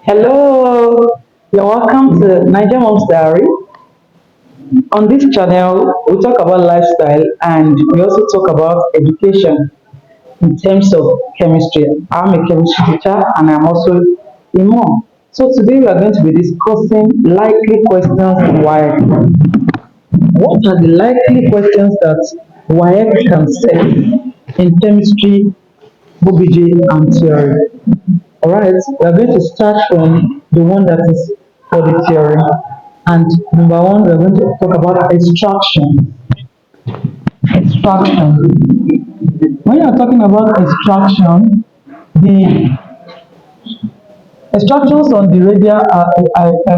Hello, you're welcome to Niger Mom's Diary. On this channel, we talk about lifestyle and we also talk about education in terms of chemistry. I'm a chemistry teacher and I'm also a mom. So today we are going to be discussing likely questions in Waec. What are the likely questions that Waec can set in chemistry, OBJ, and theory? Alright, we are going to start from the one that is for the theory. And number one, we are going to talk about extraction. Extraction. When you are talking about extraction, the extractions on the radial are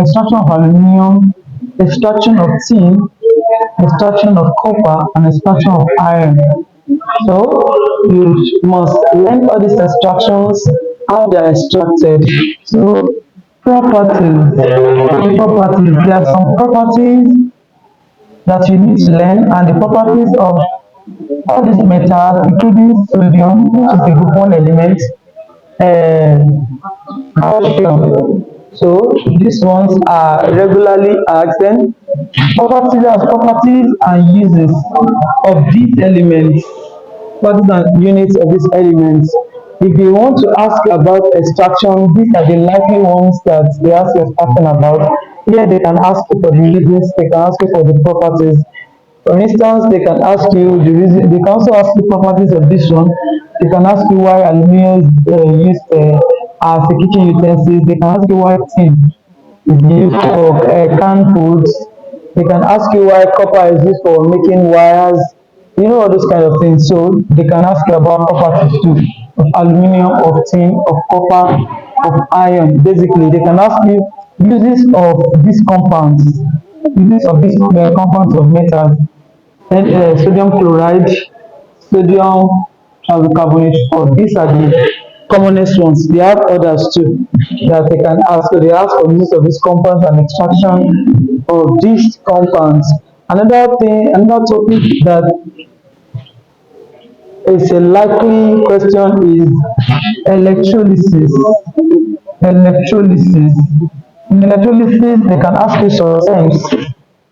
extraction of aluminium, extraction of tin, extraction of copper, and extraction of iron. So you must learn all these extractions, how they are extracted. So properties. There are some properties that you need to learn, and the properties of all these metals, including sodium, which is a group one element, calcium. So these ones are regularly asked. Then properties and uses of these elements, properties and units of these elements. If you want to ask about extraction, these are the likely ones that they ask you extraction about. Here they can ask you for the uses, they can ask you for the properties. For instance, they can ask you the reason, they can also ask you properties of this one. They can ask you why aluminum is used as a kitchen utensils. They can ask you why tin is used for canned foods. They can ask you why copper is used for making wires. You know all those kind of things. So they can ask you about properties too of aluminum, of tin, of copper, of iron. Basically, they can ask you uses of these compounds, uses of these compounds of metals, then sodium chloride, sodium tricarbonate. So these are the commonest ones. They have others too that they can ask. So they ask for use of these compounds and extraction of these compounds. Another topic that is a likely question is electrolysis. Electrolysis. In electrolysis, they can ask you sometimes.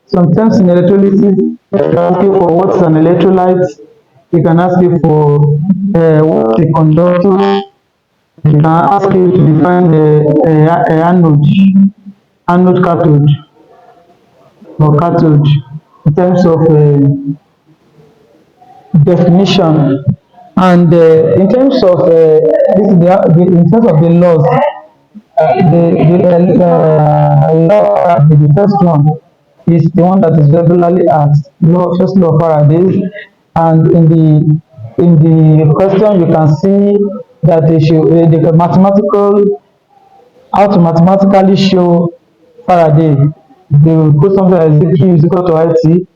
Sometimes in electrolysis, they can ask you for what's an electrolyte. They can ask you for what's a conductor. They can ask you to define the anode cathode or cathode in terms of definition. And in terms of in terms of the laws, the first one is the one that is regularly asked, first law of Faraday, and in the question you can see that they show the mathematical how to mathematically show Faraday. They will put something like Q is equal to IT.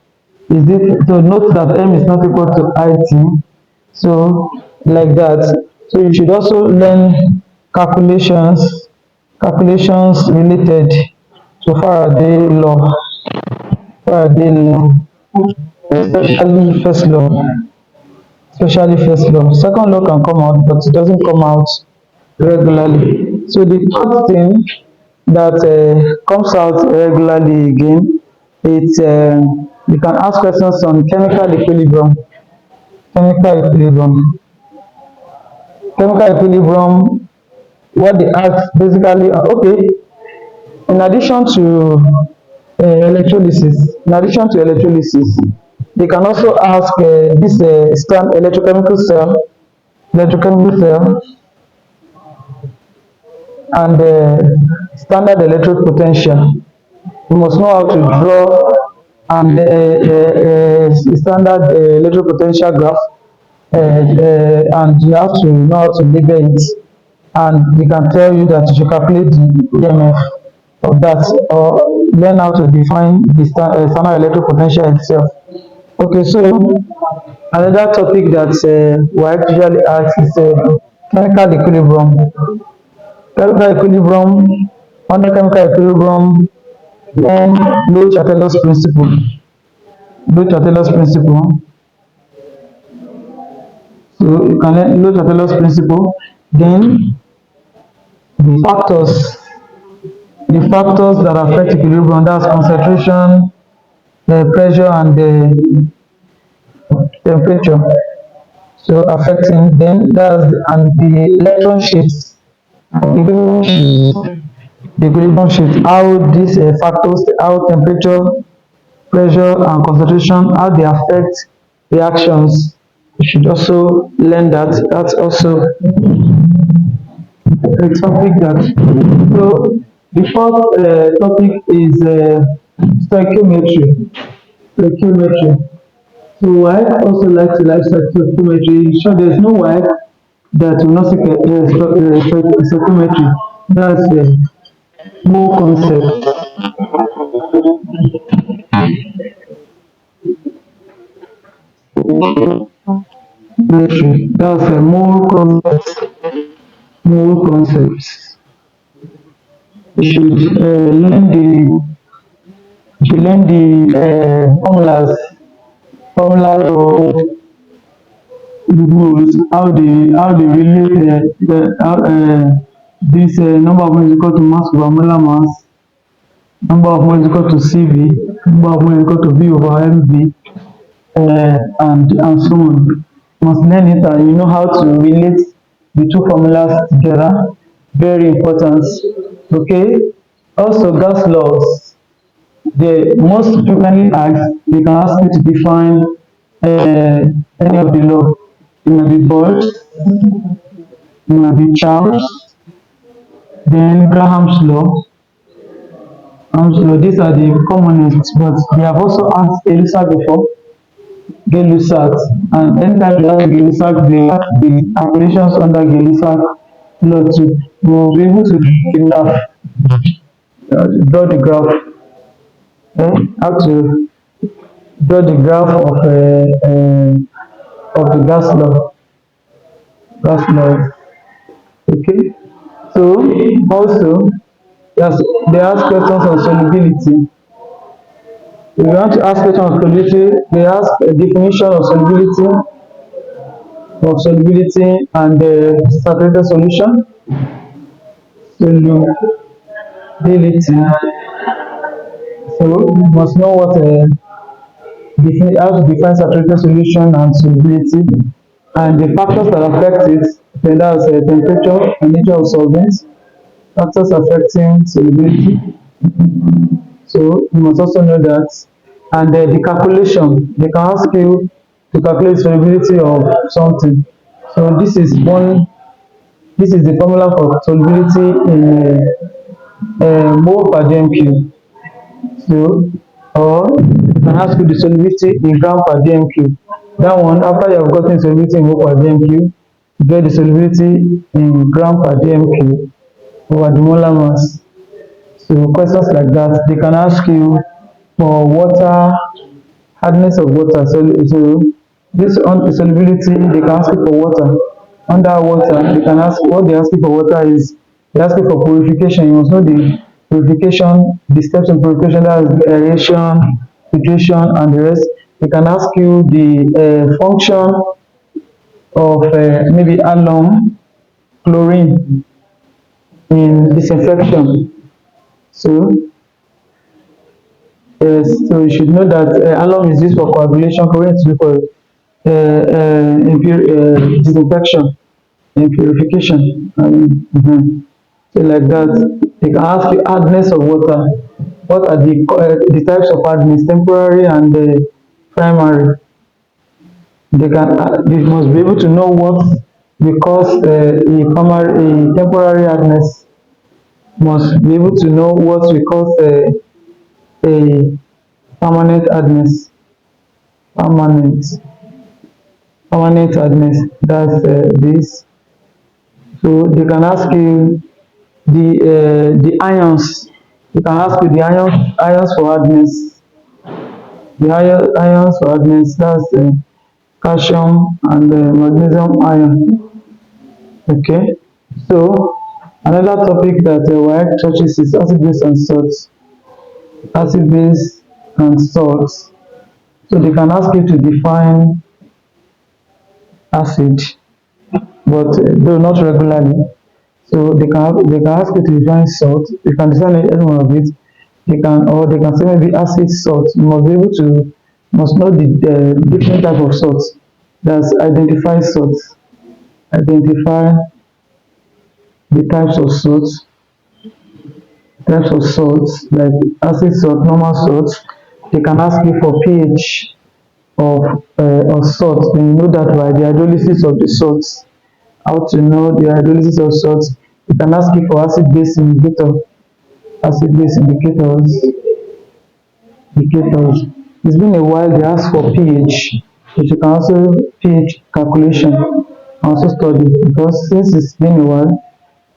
Is it to note that M is not equal to IT? So like that. So you should also learn calculations related to Faraday law, especially first law, especially first law. Second law can come out, but it doesn't come out regularly. So the third thing that comes out regularly again, it's you can ask questions on chemical equilibrium. Chemical equilibrium. Chemical equilibrium. What they ask basically, okay, in addition to electrolysis, they can also ask this electrochemical cell, and standard electrode potential. You must know how to draw and standard electrode potential graph, and you have to know how to label it. And we can tell you that you should calculate the EMF of that, or learn how to define the standard electrode potential itself. Okay, so another topic that we usually ask is chemical equilibrium. Chemical equilibrium, under chemical equilibrium, then low principle. Low principle. So you can learn low principle. Then the factors the factors that affect equilibrium, that's concentration, pressure, and temperature. So affecting, then that's and the electron shifts, the equilibrium shift, how these factors, how temperature, pressure, and concentration, how they affect reactions. You should also learn that. That's also a topic that. So the fourth topic is stoichiometry. Stoichiometry. So Waec also likes to like stoichiometry. Sure, there's no Waec that will not see stoichiometry. That's more concept. That's more concept. More concepts. You should learn the formulas of the rules, how they relate this number of moles is equal to mass over molar mass, number of moles is equal to CV, number of moles is equal to V over MV, and so on. You must learn it and you know how to relate the two formulas together. Very important. Okay. Also, gas laws. The most frequently asked, they can ask you to define any of the law. It might be Bolt, it might be Charles, then Graham's law. These are the commonest, but they have also asked Elusa before, Gay-Lussac, and anytime they ask Gay-Lussac, they ask the calculations under Gay-Lussac law to will be able to draw the graph, how to draw the graph of the gas law. Okay. So also, yes, they ask questions on solubility. If you want to ask questions on solubility, they ask a definition of solubility and the saturated solution. Solubility. So you must know how to define saturated solution and solubility, and the factors that affect it. Then that's temperature and nature of solvents, factors affecting solubility. So you must also know that, and the calculation. They can ask you to calculate solubility of something. So this is one. This is the formula for solubility in mole per dm cube. So, or they can ask you the solubility in gram per dm cube. That one, after you have gotten solubility in mole per dm cube, you get the solubility in gram per dm cube over the molar mass. So questions like that, they can ask you for water, hardness of water. So this on solubility, they can ask you for water. Under water, they can ask what they ask you for water is they ask you for purification. You must know the purification, the steps in purification, that is aeration, filtration, and the rest. They can ask you the function of maybe alum, chlorine in disinfection. So yes, so you should know that alum is used for coagulation, chlorine is used for disinfection and purification. So like that, they can ask you hardness of water. What are the types of hardness, temporary and primary? They must be able to know what because a temporary hardness must be able to know what we call a permanent hardness. Permanent, permanent hardness. That's this. So they can ask you the ions. They can ask you the ions for hardness. The ions for hardness. That's calcium and magnesium ion. Okay. So another topic that Waec touches is acid base and salts. Acid base and salts. So they can ask you to define acid, but though not regularly. So they can ask you to define salt. You can define any one of it. They can say maybe acid salt. You must be able to must know the different type of salts. That's identify salts. Identify the types of salts like acid salt, normal salts. They can ask you for pH of salt. Then you know that by the hydrolysis of the salts. How to know the hydrolysis of salts? They can ask you for acid base indicators. It's been a while they ask for pH, but you can also pH calculation also study because since it's been a while,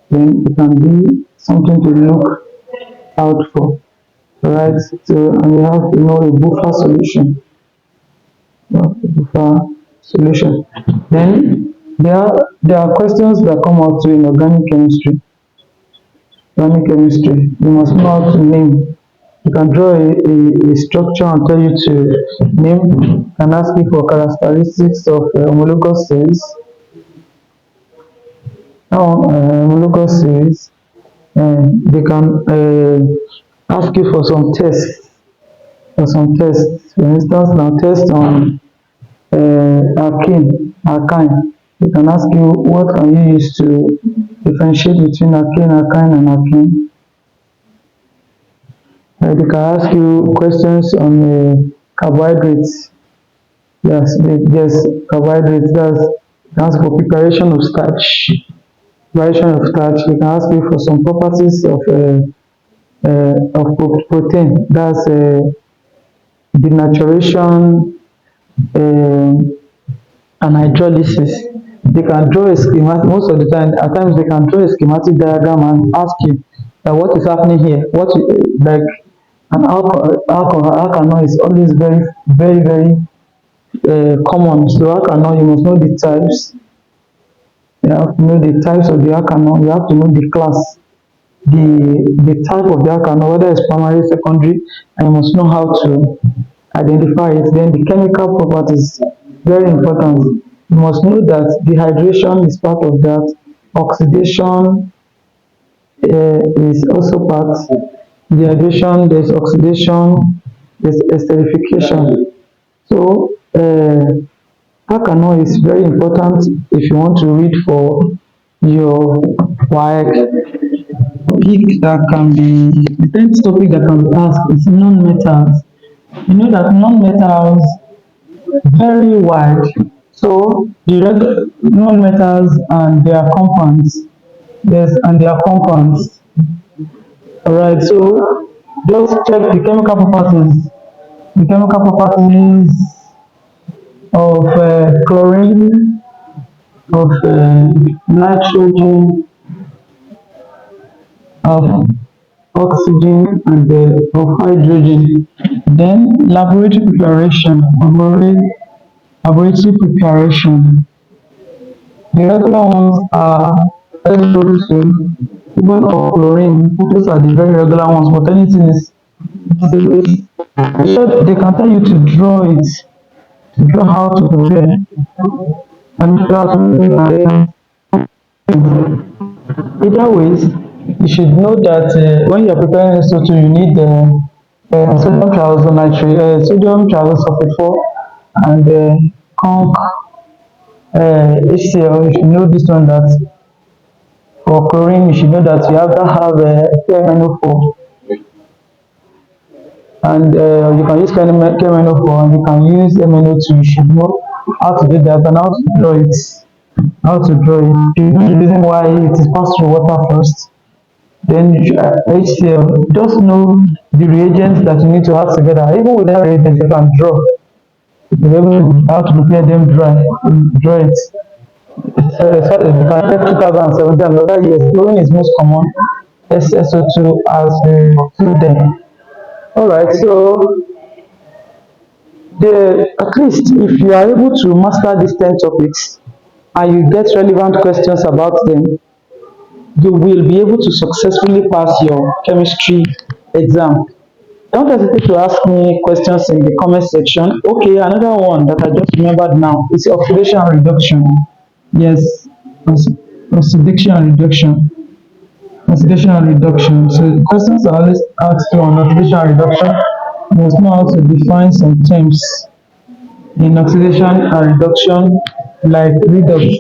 then it can be something to look out for. Right? So and you have to know a buffer solution. You have a buffer solution. Then there are questions that come out to in organic chemistry. Organic chemistry, you must know how to name. You can draw a structure and tell you to name, can ask you for characteristics of homologous cells. Now, homologous cells, they can ask you for some tests. For some tests, for instance, now test on alkyne. They can ask you what can you use to differentiate between alkyne, and alkene. They can ask you questions on carbohydrates. Yes, carbohydrates. That's for preparation of starch. Preparation of starch. They can ask you for some properties of protein. That's denaturation and hydrolysis. They can draw a schematic. Most of the time, at times they can draw a schematic diagram and ask you what is happening here. Like an alcohol is always very common. So alkanol, you must know the types. You have to know the types of the alkanol. You have to know the class, the type of the alkanol, whether it's primary, secondary, and you must know how to identify it. Then the chemical properties, very important. You must know that dehydration is part of that. Oxidation is also part. Dehydration, there's oxidation, there's esterification. So alkanol is very important if you want to read for your Waec. Topic that can be the tenth topic that can be asked is non-metals. You know that non-metals very wide. So the non-metals and their compounds, yes, and their compounds. Alright, so just check the chemical properties. The chemical properties of chlorine, of nitrogen, of oxygen, and of hydrogen. Then laboratory preparation. The regular ones are hydrogen, even of chlorine. Those are the very regular ones, but anything is so they can tell you to draw it, to draw how to prepare, and how to prepare. Either ways, you should know that when you're preparing SO2, you need sodium triazonitrate, sodium triazosulfate 4, and conc HCl. You should know this one that for chlorine, you should know that you have to have KMNO4, and you can use KMNO4 and you can use MNO2. You should know how to do that and how to draw it. How to draw it. You know the reason why it is passed through water first. Then HCl, just know the reagents that you need to add together. Even without reagents, you can draw. You know how to prepare them draw it. You can check 2017 and other years. Chlorine is most common. SSO2 as two them. Alright, so at least if you are able to master these 10 topics and you get relevant questions about them, you will be able to successfully pass your chemistry exam. Don't hesitate to ask me questions in the comment section. Okay, another one that I just remembered now is oxidation and reduction. Yes, oxidation and reduction. Oxidation and reduction. So the questions are always asked you on oxidation and reduction. You must know how to define some terms in oxidation and reduction, like redox,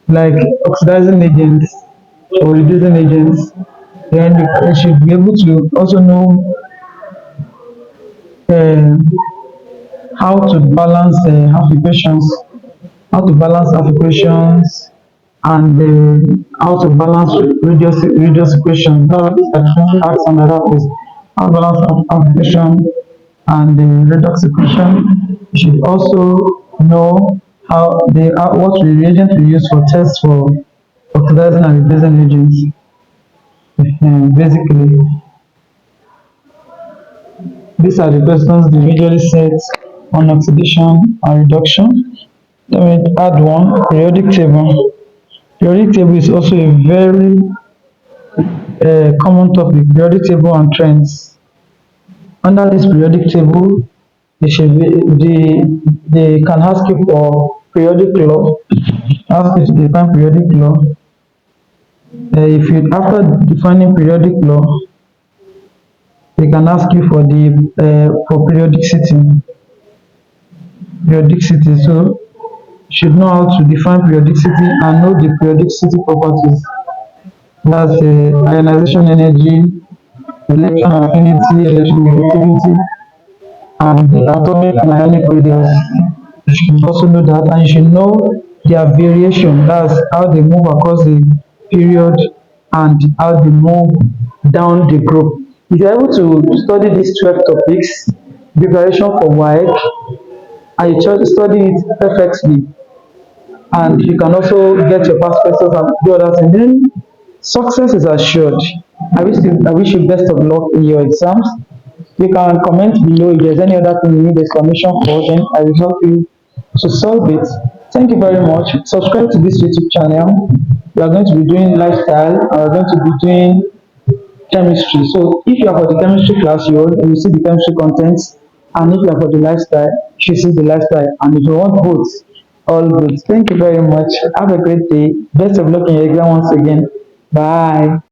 like oxidizing agents or reducing agents. Then you should be able to also know uh, how to balance half equations, how to balance half equations, and how to balance radius equation. That is actually asked on that is how to balance half equation and the redox equation. You should also know what reagent we use for tests for oxidizing and reducing agents. Basically, these are the questions they usually set on oxidation and reduction. Let me add one, periodic table. Periodic table is also a very common topic, periodic table and trends. Under this periodic table, they can ask you for periodic law, ask you to define periodic law. If you after defining periodic law, they can ask you for the for periodicity. Periodicity. So you should know how to define periodicity and know the periodicity properties. That's ionization energy, electron affinity, electronegativity, and the atomic and ionic radius. You should also know that, and you should know their variation. That's how they move across the period and how they move down the group. If you're able to study these 12 topics, preparation for Waec, and you study it perfectly, and you can also get your past questions and do other things, then success is assured. I wish you best of luck in your exams. You can comment below if there's any other thing you need explanation for, then I will help you to solve it. Thank you very much. Subscribe to this YouTube channel. We are going to be doing lifestyle and we're going to be doing chemistry. So if you are for the chemistry class, you will see the chemistry contents. And if you are for the lifestyle, you should see the lifestyle. And if you want both, all good. Thank you very much. Have a great day. Best of luck in your exam once again. Bye.